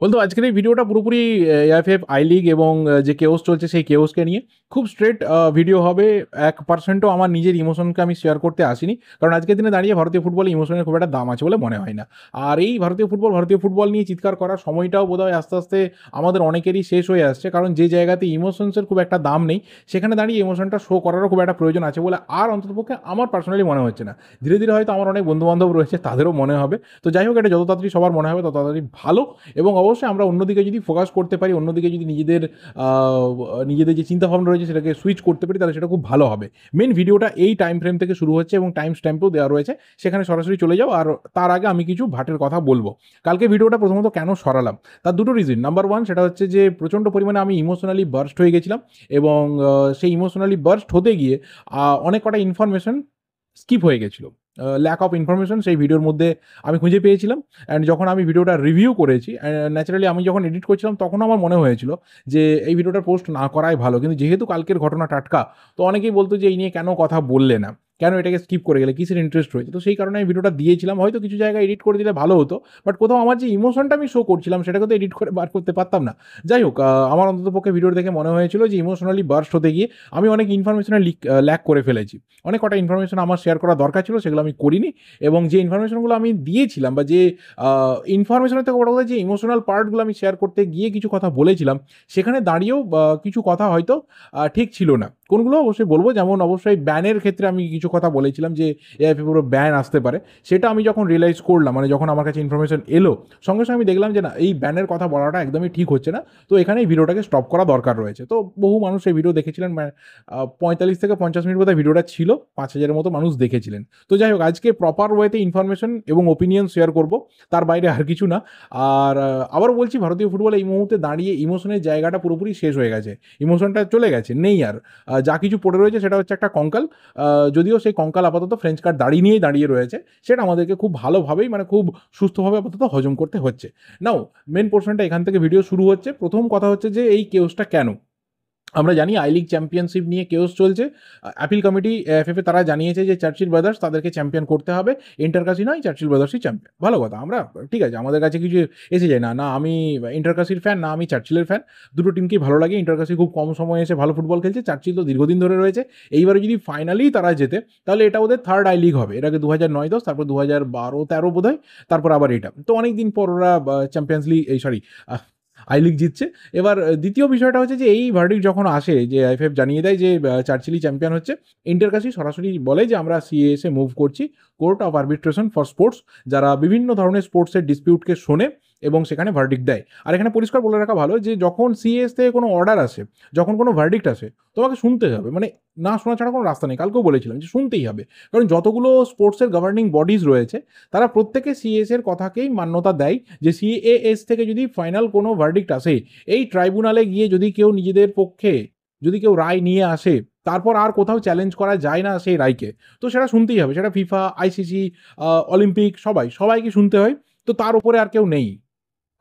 বলতো আজকের এই ভিডিওটা পুরোপুরি এআইএফএফ আই লিগ এবং যে কেওস চলছে সেই কেওসকে নিয়ে খুব স্ট্রেট ভিডিও হবে। 1%ও আমার নিজের ইমোশনকে আমি শেয়ার করতে আসিনি, কারণ আজকের দিনে দাঁড়িয়ে ভারতীয় ফুটবলে ইমোশনের খুব একটা দাম আছে বলে মনে হয় না। আর এই ভারতীয় ফুটবল নিয়ে চিৎকার করার সময়টাও বোধহয় আস্তে আস্তে আমাদের অনেকেরই শেষ হয়ে আসছে, কারণ যে জায়গাতে ইমোশনসের খুব একটা দাম নেই সেখানে দাঁড়িয়ে ইমোশনটা শো করারও খুব একটা প্রয়োজন আছে বলে আর অন্ততপক্ষে আমার পার্সোনালি মনে হচ্ছে না। ধীরে ধীরে হয়তো আমার অনেক বন্ধুবান্ধব রয়েছে তাদেরও মনে হবে। তো যাই হোক, এটা যত তাড়াতাড়ি সবার মনে হবে তত তাড়াতাড়ি ভালো। এবং অবশ্যই আমরা অন্যদিকে যদি ফোকাস করতে পারি, অন্যদিকে যদি নিজেদের যে চিন্তাভাবনা রয়েছে সেটাকে সুইচ করতে পারি, তাহলে সেটা খুব ভালো হবে। মেন ভিডিওটা এই টাইম ফ্রেম থেকে শুরু হচ্ছে এবং টাইম স্ট্যাম্পও দেওয়া রয়েছে, সেখানে সরাসরি চলে যাও। আর তার আগে আমি কিছু ভাটের কথা বলবো। কালকে ভিডিওটা প্রথমত কেন সরালাম তার দুটো রিজন। নাম্বার ওয়ান, সেটা হচ্ছে যে প্রচণ্ড পরিমাণে আমি ইমোশনালি বার্স্ট হয়ে গেছিলাম এবং সেই ইমোশনালি বার্স্ট হতে গিয়ে অনেক কটা ইনফরমেশন স্কিপ হয়ে গেছিলো। ল্যাক অফ ইনফরমেশন সেই ভিডিওর মধ্যে আমি খুঁজে পেয়েছিলাম। অ্যান্ড যখন আমি ভিডিওটা রিভিউ করেছি, ন্যাচারালি আমি যখন এডিট করছিলাম তখনও আমার মনে হয়েছিল যে এই ভিডিওটা পোস্ট না করাই ভালো, কিন্তু যেহেতু কালকের ঘটনা টাটকা, তো অনেকেই বলতো যে এই নিয়ে কেন কথা বললে না, কেন এটাকে স্কিপ করে গেলে, কিসের ইন্টারেস্ট রয়েছে। তো সেই কারণে আমি ভিডিওটা দিয়েছিলাম। হয়তো কিছু জায়গায় এডিট করে দিলে ভালো হতো, বাট কোথাও আমার যে ইমোশনটা আমি শো করছিলাম সেটাকে তো এডিট করে বার করতে পারতাম না। যাই হোক, আমার অন্ততপক্ষে ভিডিও দেখে মনে হয়েছিল যে ইমোশনালি বার্স্ট হতে গিয়ে আমি অনেক ইনফরমেশনে ল্যাক করে ফেলেছি। অনেক কটা ইনফরমেশন আমার শেয়ার করা দরকার ছিল, সেগুলো আমি করিনি। এবং যে ইনফরমেশনগুলো আমি দিয়েছিলাম বা যে ইনফরমেশনের থেকে বড় কথা যে ইমোশনাল পার্টগুলো আমি শেয়ার করতে গিয়ে কিছু কথা বলেছিলাম, সেখানে দাঁড়িয়েও কিছু কথা হয়তো ঠিক ছিল না। কোনগুলো অবশ্যই বলবো, যেমন অবশ্যই ব্যানের ক্ষেত্রে আমি কিছু কথা বলেছিলাম যে এআইপি পুরো ব্যান আসতে পারে। সেটা আমি যখন রিয়েলাইজ করলাম, মানে যখন আমার কাছে ইনফরমেশন এলো, সঙ্গে সঙ্গে আমি দেখলাম যে না, এই ব্যানের কথা বলাটা একদমই ঠিক হচ্ছে না। তো এখানে এই ভিডিওটাকে স্টপ করা দরকার রয়েছে। তো বহু মানুষ এই ভিডিও দেখেছিলেন, 45 থেকে 50 মিনিট বোধহয় ভিডিওটা ছিল, 5,000-এর মতো মানুষ দেখেছিলেন। তো যাই হোক, আজকে প্রপার ওয়েতে ইনফরমেশন এবং ওপিনিয়ন শেয়ার করব, তার বাইরে আর কিছু না। আর আবারও বলছি, ভারতীয় ফুটবল এই মুহূর্তে দাঁড়িয়ে ইমোশনের জায়গাটা পুরোপুরি শেষ হয়ে গেছে। ইমোশনটা চলে গেছে, নেই আর। যা কিছু পড়ে রয়েছে সেটা হচ্ছে একটা কঙ্কাল। যদিও সেই কঙ্কাল আপাতত ফ্রেঞ্চ কার্ড নিয়েই দাঁড়িয়ে রয়েছে, সেটা আমাদেরকে খুব ভালোভাবেই, মানে খুব সুস্থভাবে আপাতত হজম করতে হচ্ছে। নাও, মেন পোর্শনটা এখান থেকে ভিডিও শুরু হচ্ছে। প্রথম কথা হচ্ছে যে এই কেওসটা কেন। আমরা জানি আই লিগ চ্যাম্পিয়নশিপ নিয়ে কেওস চলছে। অ্যাপিল কমিটি এফএফএ তারা জানিয়েছে যে চার্চিল ব্রাদার্স তাদেরকে চ্যাম্পিয়ন করতে হবে। ইন্টারকাসি নয়, চার্চিল ব্রাদার্সই চ্যাম্পিয়ন। ভালো কথা, আমরা ঠিক আছে, আমাদের কাছে কিছু এসে যায় না। না আমি ইন্টারকাসির ফ্যান, না আমি চার্চিলের ফ্যান। দুটো টিমকেই ভালো লাগে। ইন্টারকাসি খুব কম সময়ে এসে ভালো ফুটবল খেলছে, চার্চিল তো দীর্ঘদিন ধরে রয়েছে। এইবারে যদি ফাইনালি তারা জেতে, তাহলে এটা ওদের থার্ড আই লিগ হবে। এর আগে 2009-10, তারপর 2012-13 বোধ হয়, তারপর আবার এটা। তো অনেক দিন পর ওরা চ্যাম্পিয়ন্স লিগ, এই সরি, আই লিগ জিতছে। এবার দ্বিতীয় বিষয়টা হচ্ছে যে এই ভার্ডিক্ট যখন আসে, যে আইএফএফ জানিয়ে দেয় যে চার্চিলই চ্যাম্পিয়ন হচ্ছে, ইন্টারকাসি সরাসরি বলে যে আমরা সিএএসএ মুভ করছি, court of arbitration for sports, যারা বিভিন্ন ধরনের স্পোর্টসের ডিসপিউটকে শোনে এবং সেখানে ভার্ডিক্ট দেয়। আর এখানে পরিষ্কার বলে রাখা ভালো যে যখন সিএএস থেকে কোনো অর্ডার আসে, যখন কোনো ভার্ডিক্ট আসে, তোমাকে শুনতে হবে। মানে না শোনা ছাড়া কোনো রাস্তা নেই। কালকেও বলেছিলাম যে শুনতেই হবে, কারণ যতগুলো স্পোর্টসের গভর্নিং বডিজ রয়েছে তারা প্রত্যেকে সিএস এর কথাকেই মান্যতা দেয় যে সিএএস থেকে যদি ফাইনাল কোনো ভার্ডিক্ট আসে, এই ট্রাইব্যুনালে গিয়ে যদি কেউ নিজেদের পক্ষে যদি কেউ রায় নিয়ে আসে, তারপর আর কোথাও চ্যালেঞ্জ করা যায় না সেই রায়কে। তো সেটা শুনতেই হবে। সেটা ফিফা, আইসিসি, অলিম্পিক, সবাইকে শুনতে হয়। তো তার উপরে আর কেউ নেই,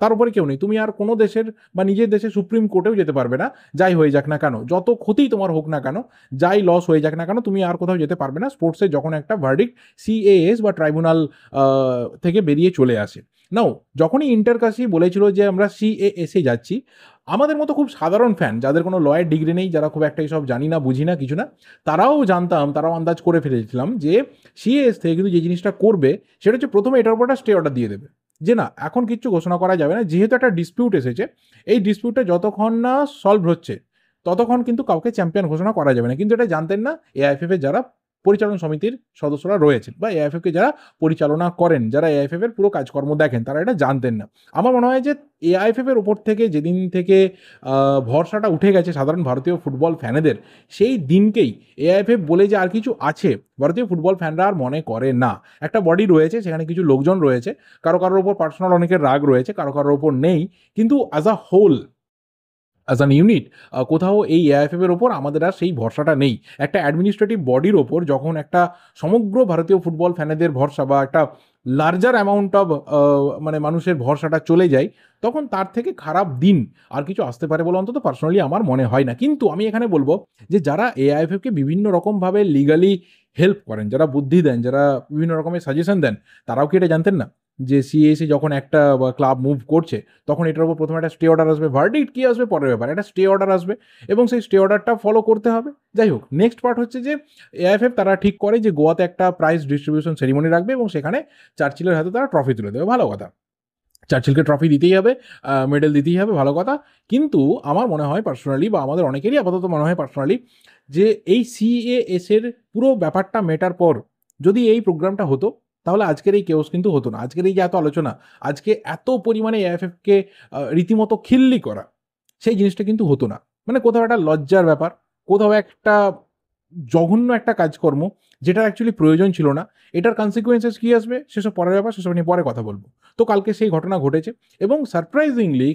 তার উপরে কেউ নেই। তুমি আর কোনো দেশের বা নিজের দেশের সুপ্রিম কোর্টেও যেতে পারবে না। যাই হয়ে যাক না কেন, যত ক্ষতিই তোমার হোক না কেন, যাই লস হয়ে যাক না কেন, তুমি আর কোথাও যেতে পারবে না স্পোর্টসে যখন একটা ভার্ডিক্ট সিএএস বা ট্রাইব্যুনাল থেকে বেরিয়ে চলে আসে। নাও, যখনই ইন্টারকাসি বলেছিল যে আমরা সিএএসে যাচ্ছি, আমাদের মতো খুব সাধারণ ফ্যান, যাদের কোনো লয়ের ডিগ্রি নেই, যারা খুব একটা এইসব জানি না, বুঝি না, কিছু না, তারাও জানতাম, তারাও আন্দাজ করে ফেলেছিলাম যে সিএএস থেকে কিন্তু যে জিনিসটা করবে সেটা হচ্ছে প্রথমে এটার উপর একটা স্টে অর্ডার দিয়ে দেবে, যে না এখন কিচ্ছু ঘোষণা করা যাবে না। যেহেতু একটা ডিসপিউট এসেছে, এই ডিসপিউটটা যতক্ষণ না সলভ হচ্ছে ততক্ষণ কিন্তু কাউকে চ্যাম্পিয়ন ঘোষণা করা যাবে না। কিন্তু এটা জানতেন না এআইএফএফ এর যারা পরিচালন সমিতির সদস্যরা রয়েছেন বা এআইএফএফ কে যারা পরিচালনা করেন, যারা এআইএফএফ এর পুরো কাজকর্ম দেখেন, তারা এটা জানতেন না। আমার মনে হয় যে এআইএফএফ এর উপর থেকে যেদিন থেকে ভরসাটা উঠে গেছে সাধারণ ভারতীয় ফুটবল ফ্যানেদের, সেই দিনকেই এআইএফএফ বলে যে আর কিছু আছে, ভারতীয় ফুটবল ফ্যানরা আর মনে করে না। একটা বডি রয়েছে, সেখানে কিছু লোকজন রয়েছে, কারো কারোর ওপর পার্সোনাল অনেকের রাগ রয়েছে, কারো কারোর ওপর নেই, কিন্তু as a whole, as an unit, কোথাও এই এআইএফএফ এর ওপর আমাদের আর সেই ভরসাটা নেই। একটা অ্যাডমিনিস্ট্রেটিভ বডির ওপর যখন একটা সমগ্র ভারতীয় ফুটবল ফ্যানেদের ভরসা বা একটা লার্জার অ্যামাউন্ট অফ মানে মানুষের ভরসাটা চলে যায়, তখন তার থেকে খারাপ দিন আর কিছু আসতে পারে বলে অন্তত পার্সোনালি আমার মনে হয় না। কিন্তু আমি এখানে বলবো যে যারা এআইএফএফকে বিভিন্ন রকমভাবে লিগালি হেল্প করেন, যারা বুদ্ধি দেন, যারা বিভিন্ন রকমের সাজেশন দেন, তারাও কি এটা জানতেন না? যে সিএসি যখন একটা ক্লাব মুভ করছে তখন এটার উপর প্রথমে একটা স্টে অর্ডার আসবে, ভার্ডিক্ট কি আসবে পরের ব্যাপার, একটা স্টে অর্ডার আসবে এবং সেই স্টে অর্ডারটা ফলো করতে হবে। যাই হোক, নেক্সট পার্ট হচ্ছে যে এআইএফএফ তারা ঠিক করে যে গোয়াতে একটা প্রাইজ ডিস্ট্রিবিউশন সেরিমনি রাখবে এবং সেখানে চার্চিলের হাতে তারা ট্রফি তুলে দেবে। ভালো কথা, চার্চিলকে ট্রফি দিতেই হবে, মেডেল দিতেই হবে, ভালো কথা। কিন্তু আমার মনে হয় পার্সোনালি, বা আমাদের অনেকেরই আপাতত মনে হয় পার্সোনালি, যে এই সিএএস এর পুরো ব্যাপারটা মেটার পর যদি এই প্রোগ্রামটা হতো তাহলে আজকের এই কেওস কিন্তু হতো না। আজকের এই যে এত আলোচনা, আজকে এত পরিমাণে এআইএফএফকে রীতিমতো খিল্লি করা, সেই জিনিসটা কিন্তু হতো না। মানে কোথাও একটা লজ্জার ব্যাপার, কোথাও একটা জঘন্য একটা কাজকর্ম যেটা অ্যাকচুয়ালি প্রয়োজন ছিল না। এটার কনসিকুয়েন্সেস কী আসবে সেসব পরের ব্যাপার, সেসব নিয়ে পরে কথা বলবো। তো কালকে সেই ঘটনা ঘটেছে এবং সারপ্রাইজিংলি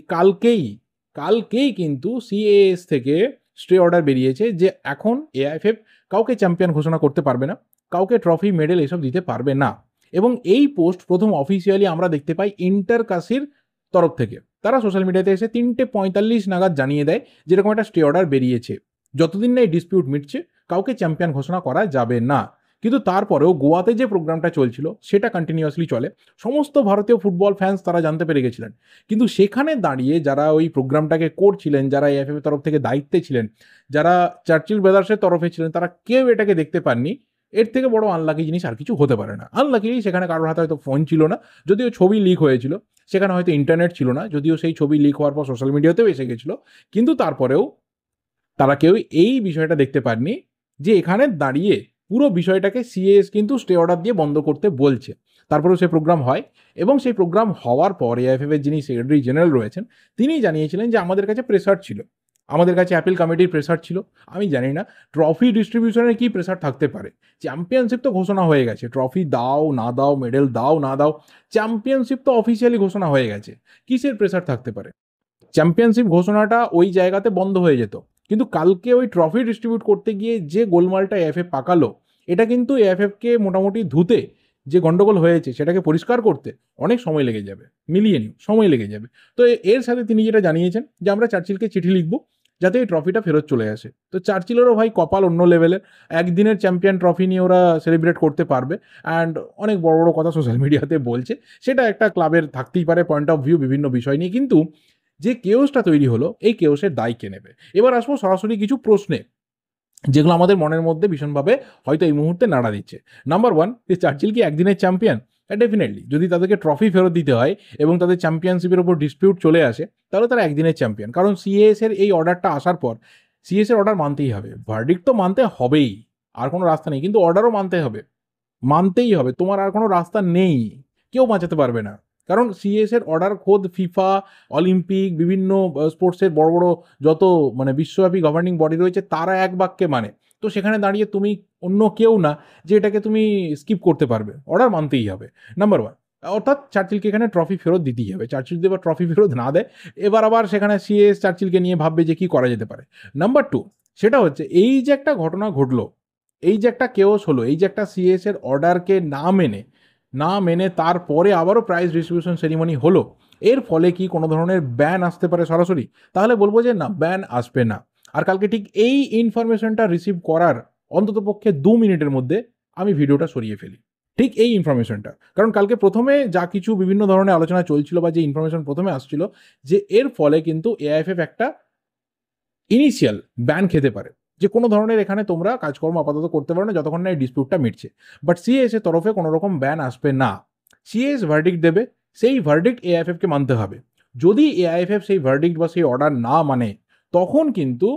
কালকেই কিন্তু সিএএস থেকে স্টে অর্ডার বেরিয়েছে যে এখন এআইএফএফ কাউকে চ্যাম্পিয়ন ঘোষণা করতে পারবে না, কাউকে ট্রফি মেডেল এসব দিতে পারবে না। এবং এই পোস্ট প্রথম অফিসিয়ালি আমরা দেখতে পাই ইন্টার কাসির তরফ থেকে। তারা সোশ্যাল মিডিয়াতে এসে 3:45 নাগাদ জানিয়ে দেয় যেরকম একটা স্টে অর্ডার বেরিয়েছে, যতদিন না এই ডিসপিউট মিটছে কাউকে চ্যাম্পিয়ন ঘোষণা করা যাবে না। কিন্তু তারপরেও গোয়াতে যে প্রোগ্রামটা চলছিল সেটা কন্টিনিউয়াসলি চলে, সমস্ত ভারতীয় ফুটবল ফ্যান্স তারা জানতে পেরে গেছিলেন। কিন্তু সেখানে দাঁড়িয়ে যারা ওই প্রোগ্রামটাকে করছিলেন, যারা এএফএফ এর তরফ থেকে দায়িত্বে ছিলেন, যারা চার্চিল ব্রাদার্সের তরফে ছিলেন, তারা কেউ এটাকে দেখতে পাননি। এর থেকে বড় আনলাকি জিনিস আর কিছু হতে পারে না। আনলাকিলি সেখানে কারোর হাতে হয়তো ফোন ছিল না, যদিও ছবি লিক হয়েছিল, সেখানে হয়তো ইন্টারনেট ছিল না, যদিও সেই ছবি লিক হওয়ার পর সোশ্যাল মিডিয়াতেও এসে গেছিলো, কিন্তু তারপরেও তারা কেউ এই বিষয়টা দেখতে পাননি যে এখানে দাঁড়িয়ে পুরো বিষয়টাকে সিএস কিন্তু স্টে অর্ডার দিয়ে বন্ধ করতে বলছে। তারপরেও সেই প্রোগ্রাম হয় এবং সেই প্রোগ্রাম হওয়ার পর এআইএফএফ এর যিনি সেক্রেটারি জেনারেল রয়েছেন তিনি জানিয়েছিলেন যে আমাদের কাছে প্রেসার ছিল, আমাদের কাছে অ্যাপিল কমিটির প্রেসার ছিল। আমি জানি না ট্রফি ডিস্ট্রিবিউশনের কি প্রেসার থাকতে পারে। চ্যাম্পিয়নশিপ তো ঘোষণা হয়ে গেছে, ট্রফি দাও না দাও, মেডেল দাও না দাও, চ্যাম্পিয়নশিপ তো অফিসিয়ালি ঘোষণা হয়ে গেছে। কিসের প্রেসার থাকতে পারে? চ্যাম্পিয়নশিপ ঘোষণাটা ওই জায়গাতে বন্ধ হয়ে যেত, কিন্তু কালকে ওই ট্রফি ডিস্ট্রিবিউট করতে গিয়ে যে গোলমালটা এএফএফ পাকালো, এটা কিন্তু এএফএফকে মোটামুটি ধুতে, যে গন্ডগোল হয়েছে সেটাকে পরিষ্কার করতে অনেক সময় লেগে যাবে, মিলিয়ে নিও সময় লেগে যাবে। তো এর সাথে তিনি যেটা জানিয়েছেন যে আমরা চার্চিলকে চিঠি লিখবো যাতে এই ট্রফিটা ফেরত চলে আসে। তো চার্চিলেরও ভাই কপাল অন্য লেভেলের, একদিনের চ্যাম্পিয়ন ট্রফি নিয়ে ওরা সেলিব্রেট করতে পারবে অ্যান্ড অনেক বড় বড় কথা সোশ্যাল মিডিয়াতে বলছে, সেটা একটা ক্লাবের থাকতেই পারে পয়েন্ট অফ ভিউ বিভিন্ন বিষয় নিয়ে। কিন্তু যে কেওসটা তৈরি হলো এই কেওসের দায় কে নেবে? এবার আসবো সরাসরি কিছু প্রশ্নে যেগুলো আমাদের মনের মধ্যে ভীষণভাবে হয়তো এই মুহূর্তে নাড়া দিচ্ছে। নাম্বার ওয়ান, যে চার্চিল কি একদিনের চ্যাম্পিয়ন? ডেফিনেটলি যদি তাদেরকে ট্রফি ফেরত দিতে হয় এবং তাদের চ্যাম্পিয়নশিপের উপর ডিসপিউট চলে আসে তাহলে তারা একদিনের চ্যাম্পিয়ন, কারণ সিএস এর এই অর্ডারটা আসার পর সিএস এর অর্ডার মানতেই হবে, ভার্ডিক্ট তো মানতে হবেই, আর কোনো রাস্তা নেই, কিন্তু অর্ডারও মানতে হবে, মানতেই হবে, তোমার আর কোনো রাস্তা নেই, কেউ বাঁচাতে পারবে না। কারণ সিএস এর অর্ডার খোদ ফিফা, অলিম্পিক, বিভিন্ন স্পোর্টসের বড় বড় যত মানে বিশ্বব্যাপী গভর্নিং বডি রয়েছে তারা এক বাক্যে মানে। তো সেখানে দাঁড়িয়ে তুমি অন্য কেউ না যে এটাকে তুমি স্কিপ করতে পারবে, অর্ডার মানতেই হবে। নাম্বার ওয়ান, অর্থাৎ চার্চিলকে এখানে ট্রফি ফেরত দিতেই হবে। চার্চিল যদি এবার ট্রফি ফেরত না দেয়, এবার আবার সেখানে সিএস চার্চিলকে নিয়ে ভাববে যে কি করা যেতে পারে। নাম্বার টু, সেটা হচ্ছে এই যে একটা ঘটনা ঘটলো, এই যে একটা কেওস হলো, এই যে একটা সিএস এর অর্ডারকে না মেনে তারপরে আবারও প্রাইজ ডিস্ট্রিবিউশন সেরিমনি হলো, এর ফলে কি কোনো ধরনের ব্যান আসতে পারে সরাসরি? তাহলে বলবো যে না, ব্যান আসবে না। আর কালকে ঠিক এই ইনফরমেশনটা রিসিভ করার অন্ততপক্ষে 2 মিনিটের মধ্যে আমি ভিডিওটা সরিয়ে ফেলি, ঠিক এই ইনফরমেশনটা। কারণ কালকে প্রথমে যা কিছু বিভিন্ন ধরনের আলোচনা চলছিল বা যে ইনফরমেশন প্রথমে আসছিল যে এর ফলে কিন্তু এআইএফএফ একটা ইনিশিয়াল ব্যান খেতে পারে, যে কোনো ধরনের এখানে তোমরা কাজকর্ম আপাতত করতে পারো না যতক্ষণ না এই ডিসপিউটটা মিটছে। বাট সিএস এর তরফে কোনো রকম ব্যান আসবে না। সিএস ভার্ডিক্ট দেবে, সেই ভার্ডিক্ট এআইএফএফকে মানতে হবে। যদি এআইএফএফ সেই ভার্ডিক্ট বা সেই অর্ডার না মানে, তখন কিন্তু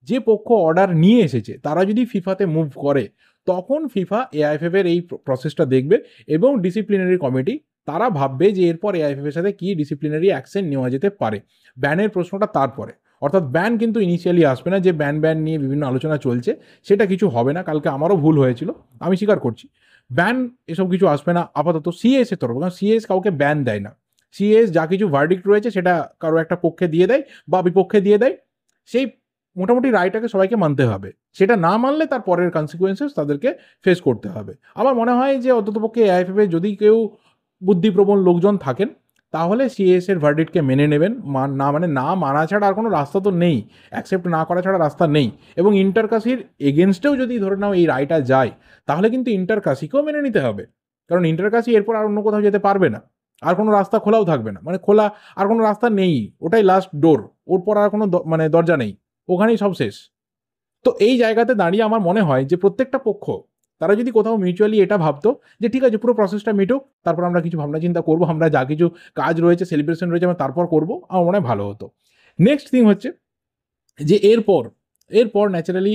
যে পক্ষ অর্ডার নিয়ে এসেছে তারা যদি ফিফাতে মুভ করে, তখন ফিফা এআইএফএফ এর এই প্রসেসটা দেখবে এবং ডিসিপ্লিনারি কমিটি তারা ভাববে যে এরপর এআইএফএফ এর সাথে কি ডিসিপ্লিনারি অ্যাকশন নেওয়া যেতে পারে। ব্যানের প্রশ্নটা তারপরে, অর্থাৎ ব্যান কিন্তু ইনিশিয়ালি আসবে না। যে ব্যান নিয়ে বিভিন্ন আলোচনা চলছে সেটা কিছু হবে না। কালকে আমারও ভুল হয়েছিল, আমি স্বীকার করছি। ব্যান এসব কিছু আসবে না আপাতত সিএস এর তরফ, কারণ সিএস কাউকে ব্যান দেয় না। সিএস যা কিছু ভার্ডিক্ট রয়েছে সেটা কারো একটা পক্ষে দিয়ে দেয় বা বিপক্ষে দিয়ে দেয়, সেই মোটামুটি রায়টাকে সবাইকে মানতে হবে। সেটা না মানলে তার পরের কনসিকুয়েন্সেস তাদেরকে ফেস করতে হবে। আমার মনে হয় যে অন্ততপক্ষে এআইএফএফ এ যদি কেউ বুদ্ধিপ্রবণ লোকজন থাকেন তাহলে সিএস এর ভার্ডিক্টকে মেনে নেবেন। না মানা ছাড়া আর কোনো রাস্তা তো নেই, অ্যাকসেপ্ট না করা ছাড়া রাস্তা নেই। এবং ইন্টারকাসির এগেনস্টেও যদি ধরে নাও এই রায়টা যায়, তাহলে কিন্তু ইন্টারকাসিকেও মেনে নিতে হবে, কারণ ইন্টারকাসি এরপর আর অন্য কোথাও যেতে পারবে না। আর কোনো রাস্তা খোলাও থাকবে না, মানে খোলা আর কোনো রাস্তা নেই, ওটাই লাস্ট ডোর, ওর পর আর কোনো মানে দরজা নেই, ওখানেই সব শেষ। তো এই জায়গাতে দাঁড়িয়ে আমার মনে হয় যে প্রত্যেকটা পক্ষ তারা যদি কোথাও মিউচুয়ালি এটা ভাবতো যে ঠিক আছে পুরো প্রসেসটা মিটুক, তারপর আমরা কিছু ভাবনা চিন্তা করবো, আমরা যা কিছু কাজ রয়েছে সেলিব্রেশন রয়েছে আমরা তারপর করবো, আমার মনে হয় ভালো হতো। নেক্সট থিং হচ্ছে যে এরপর ন্যাচারালি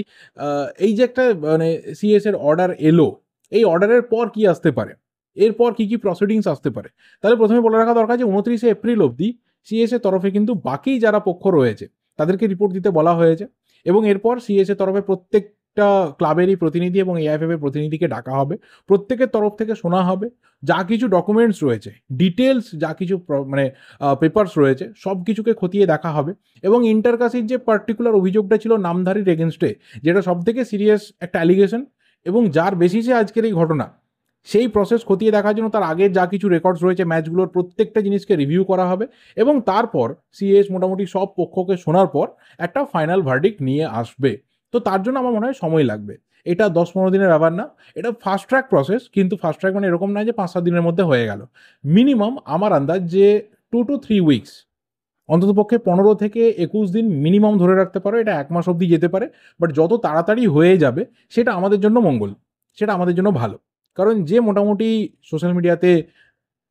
এই যে একটা মানে সিএস এর অর্ডার এলো, এই অর্ডারের পর কি আসতে পারে, এরপর কি কি প্রসিডিংস আসতে পারে। তাহলে প্রথমে বলে রাখা দরকার যে 29শে এপ্রিল অবধি সিএস এর তরফে কিন্তু বাকি যারা পক্ষ রয়েছে তাদেরকে রিপোর্ট দিতে বলা হয়েছে, এবং এরপর সিএস এর তরফে প্রত্যেকটা ক্লাবেরই প্রতিনিধি এবং এআইএফএফ এর প্রতিনিধিকে ডাকা হবে, প্রত্যেকের তরফ থেকে শোনা হবে, যা কিছু ডকুমেন্টস রয়েছে, ডিটেলস যা কিছু মানে পেপার্স রয়েছে সব কিছুকে খতিয়ে দেখা হবে। এবং ইন্টারকাসির যে পার্টিকুলার অভিযোগটা ছিল নামধারীর এগেনস্টে, যেটা সব থেকে সিরিয়াস একটা অ্যালিগেশন এবং যার বেসিসে আজকের এই ঘটনা, সেই প্রসেস খতিয়ে দেখার জন্য তার আগের যা কিছু রেকর্ডস রয়েছে ম্যাচগুলোর প্রত্যেকটা জিনিসকে রিভিউ করা হবে, এবং তারপর সিএস মোটামুটি সব পক্ষকে শোনার পর একটা ফাইনাল ভার্ডিক্ট নিয়ে আসবে। তো তার জন্য আমার মনে হয় সময় লাগবে, এটা 10-15 দিনের ব্যাপার না, এটা ফাস্ট ট্র্যাক প্রসেস, কিন্তু ফাস্ট ট্র্যাক মানে এরকম নয় যে 5-7 দিনের মধ্যে হয়ে গেল। মিনিমাম আমার আন্দাজ যে 2 to 3 উইকস, অন্ততপক্ষে 15 থেকে 21 দিন মিনিমাম ধরে রাখতে পারো, এটা 1 মাস অবধি যেতে পারে। বাট যত তাড়াতাড়ি হয়ে যাবে সেটা আমাদের জন্য মঙ্গল, সেটা আমাদের জন্য ভালো। কারণ যে মোটামুটি সোশ্যাল মিডিয়াতে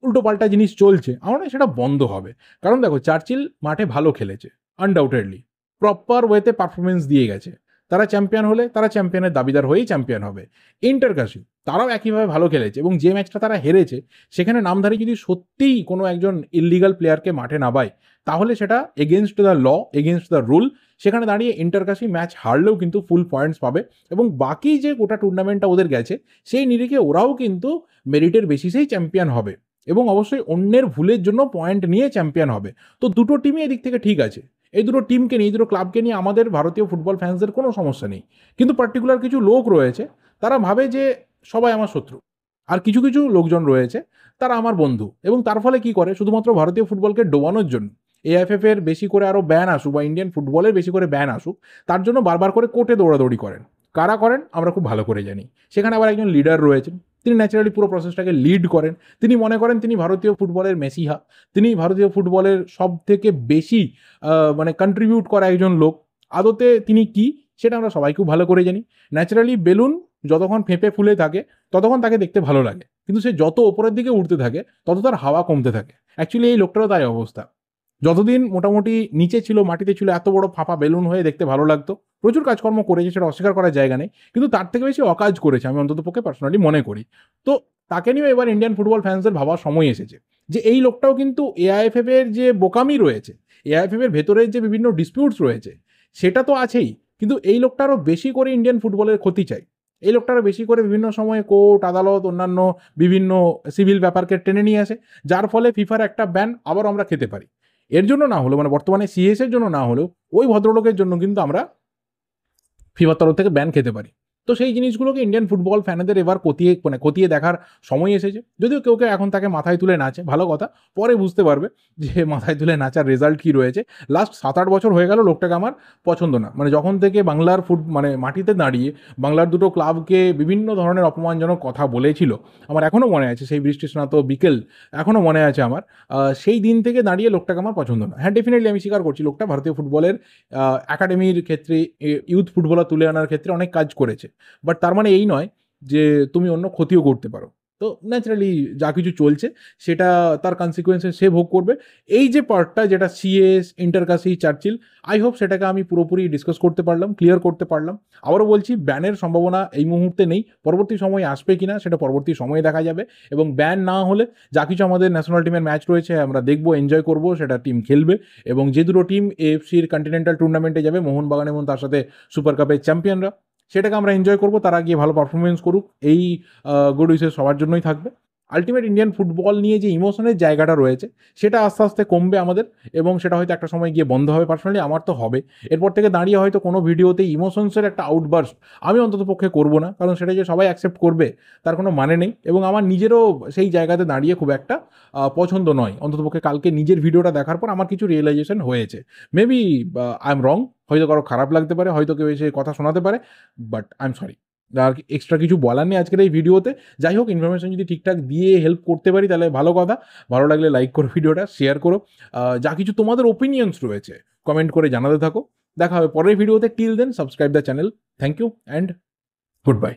উল্টোপাল্টা জিনিস চলছে, আমার মনে হয় সেটা বন্ধ হবে। কারণ দেখো চার্চিল মাঠে ভালো খেলেছে, আনডাউটেডলি প্রপার ওয়েতে পারফরমেন্স দিয়ে গেছে, তারা চ্যাম্পিয়ন হলে তারা চ্যাম্পিয়নের দাবিদার হয়েই চ্যাম্পিয়ন হবে। ইন্টারকাশি তারাও একইভাবে ভালো খেলেছে, এবং যে ম্যাচটা তারা হেরেছে সেখানে নামধারী যদি সত্যিই কোনো একজন ইললিগাল প্লেয়ারকে মাঠে নামায়, তাহলে সেটা against the law, against the rule. সেখানে দাঁড়িয়ে ইন্টারকাশি ম্যাচ হারলেও কিন্তু ফুল পয়েন্টস পাবে, এবং বাকি যে গোটা টুর্নামেন্টটা ওদের গেছে সেই নিরিখে ওরাও কিন্তু মেরিটের বেসিসেই চ্যাম্পিয়ন হবে, এবং অবশ্যই অন্যের ভুলের জন্য পয়েন্ট নিয়ে চ্যাম্পিয়ন হবে। তো দুটো টিমই এদিক থেকে ঠিক আছে, এই দুটো টিমকে নিয়ে, এই দুটো ক্লাবকে নিয়ে আমাদের ভারতীয় ফুটবল ফ্যান্সদের কোনো সমস্যা নেই। কিন্তু পার্টিকুলার কিছু লোক রয়েছে তারা ভাবে যে সবাই আমার শত্রু, আর কিছু কিছু লোকজন রয়েছে তারা আমার বন্ধু, এবং তার ফলে কি করে শুধুমাত্র ভারতীয় ফুটবলকে ডোবানোর জন্য এআইএফএফ এর বেশি করে আরও ব্যান আসুক, বা ইন্ডিয়ান ফুটবলের বেশি করে ব্যান আসুক, তার জন্য বারবার করে কোর্টে দৌড়াদৌড়ি করেন। কারা করেন আমরা খুব ভালো করে জানি। সেখানে আবার একজন লিডার রয়েছেন, তিনি ন্যাচারালি পুরো প্রসেসটাকে লিড করেন, তিনি মনে করেন তিনি ভারতীয় ফুটবলের মেসিহা, তিনি ভারতীয় ফুটবলের সব থেকে বেশি মানে কন্ট্রিবিউট করা একজন লোক। আদতে তিনি কি সেটা আমরা সবাই খুব ভালো করে জানি। ন্যাচারালি বেলুন যতক্ষণ ফেঁপে ফুলে থাকে ততক্ষণ তাকে দেখতে ভালো লাগে, কিন্তু সে যত ওপরের দিকে উঠতে থাকে তত তার হাওয়া কমতে থাকে। অ্যাকচুয়ালি এই লোকটারও তাই অবস্থা, যতদিন মোটামুটি নিচে ছিল, মাটিতে ছিল, এত বড় ফাঁপা বেলুন হয়ে দেখতে ভালো লাগতো, প্রচুর কাজকর্ম করেছে, সেটা অস্বীকার করার জায়গা নেই, কিন্তু তার থেকে বেশি অকাজ করেছে আমি অন্তত পক্ষে পার্সোনালি মনে করি। তো তাকে নিয়েও এবার ইন্ডিয়ান ফুটবল ফ্যান্সদের ভাবার সময় এসেছে যে এই লোকটাও কিন্তু এআইএফএফ এর যে বোকামি রয়েছে, এআইএফএফ এর ভেতরের যে বিভিন্ন ডিসপিউটস রয়েছে সেটা তো আছেই, কিন্তু এই লোকটা আরও বেশি করে ইন্ডিয়ান ফুটবলের ক্ষতি চাই। এই লোকটা আরও বেশি করে বিভিন্ন সময়ে কোর্ট আদালত অন্যান্য বিভিন্ন সিভিল ব্যাপারকে টেনে নিয়ে আসে, যার ফলে ফিফার একটা ব্যান আবার আমরা খেতে পারি। এর জন্য না হলেও, মানে বর্তমানে সিএস এর জন্য না হলেও, ওই ভদ্রলোকের জন্য কিন্তু আমরা ফিফার তরফ থেকে ব্যান খেতে পারি। তো সেই জিনিসগুলোকে ইন্ডিয়ান ফুটবল ফ্যানেদের এবার খতিয়ে দেখার সময় এসেছে। যদিও কেউ কেউ এখন তাকে মাথায় তুলে নাচে, ভালো কথা, পরে বুঝতে পারবে যে মাথায় তুলে নাচার রেজাল্ট কী রয়েছে। লাস্ট 7-8 বছর হয়ে গেল লোকটাকে আমার পছন্দ না, মানে যখন থেকে বাংলার মানে মাটিতে দাঁড়িয়ে বাংলার দুটো ক্লাবকে বিভিন্ন ধরনের অপমানজনক কথা বলেছিল, আমার এখনও মনে আছে, সেই বৃষ্টি স্নাত বিকেল এখনও মনে আছে আমার। সেই দিন থেকে দাঁড়িয়ে লোকটাকে আমার পছন্দ না। হ্যাঁ, ডেফিনেটলি আমি স্বীকার করছি লোকটা ভারতীয় ফুটবলের একাডেমির ক্ষেত্রে, ইউথ ফুটবলার তুলে আনার ক্ষেত্রে অনেক কাজ করেছে, বাট তার মানে এই নয় যে তুমি অন্য ক্ষতিও করতে পারো। তো ন্যাচারালি যা কিছু চলছে সেটা তার কনসিকুয়েন্সে সে ভোগ করবে। এই যে পার্টটা যেটা CS, Inter Kashi, Churchill, I hope সেটাকে আমি পুরোপুরি ডিসকাস করতে পারলাম, ক্লিয়ার করতে পারলাম। আবারও বলছি, ব্যানের সম্ভাবনা এই মুহূর্তে নেই, পরবর্তী সময়ে আসবে কিনা সেটা পরবর্তী সময়ে দেখা যাবে, এবং ব্যান না হলে যা কিছু আমাদের ন্যাশনাল টিমের ম্যাচ রয়েছে আমরা দেখবো, এনজয় করবো, সেটা টিম খেলবে, এবং যে দুটো টিম এএফসির কন্টিনেন্টাল টুর্নামেন্টে যাবে, মোহনবাগান এবং তার সাথে সুপার কাপের চ্যাম্পিয়নরা, সেটাকে আমরা এনজয় করবো, তারা গিয়ে ভালো পারফরমেন্স করুক, এই গুড উইশেস সবার জন্যই থাকবে। আলটিমেট ইন্ডিয়ান ফুটবল নিয়ে যে ইমোশনের জায়গাটা রয়েছে সেটা আস্তে আস্তে কমবে আমাদের, এবং সেটা হয়তো একটা সময় গিয়ে বন্ধ হবে। পার্সোনালি আমার তো হবে, এরপর থেকে দাঁড়িয়ে হয়তো কোনো ভিডিওতে ইমোশনসের একটা আউটবার্স্ট আমি অন্তত পক্ষে করবো না, কারণ সেটা যে সবাই অ্যাকসেপ্ট করবে তার কোনো মানে নেই, এবং আমার নিজেরও সেই জায়গাতে দাঁড়িয়ে খুব একটা পছন্দ নয়। অন্ততপক্ষে কালকে নিজের ভিডিওটা দেখার পর আমার কিছু রিয়েলাইজেশন হয়েছে। মেবি আই এম রং, হয়তো কারো খারাপ লাগতে পারে, হয়তো কেউ এসে কথা শোনাতে পারে, বাট আই এম সরি, আর এক্সট্রা কিছু বলার নেই আজকের এই ভিডিওতে। যাই হোক, ইনফরমেশন যদি ঠিকঠাক দিয়ে হেল্প করতে পারি তাহলে ভালো কথা। ভালো লাগলে লাইক করো, ভিডিওটা শেয়ার করো, যা কিছু তোমাদের ওপিনিয়ন্স রয়েছে কমেন্ট করে জানাতে থাকো। দেখা হবে পরের ভিডিওতে। Till then subscribe the channel. Thank you and good by.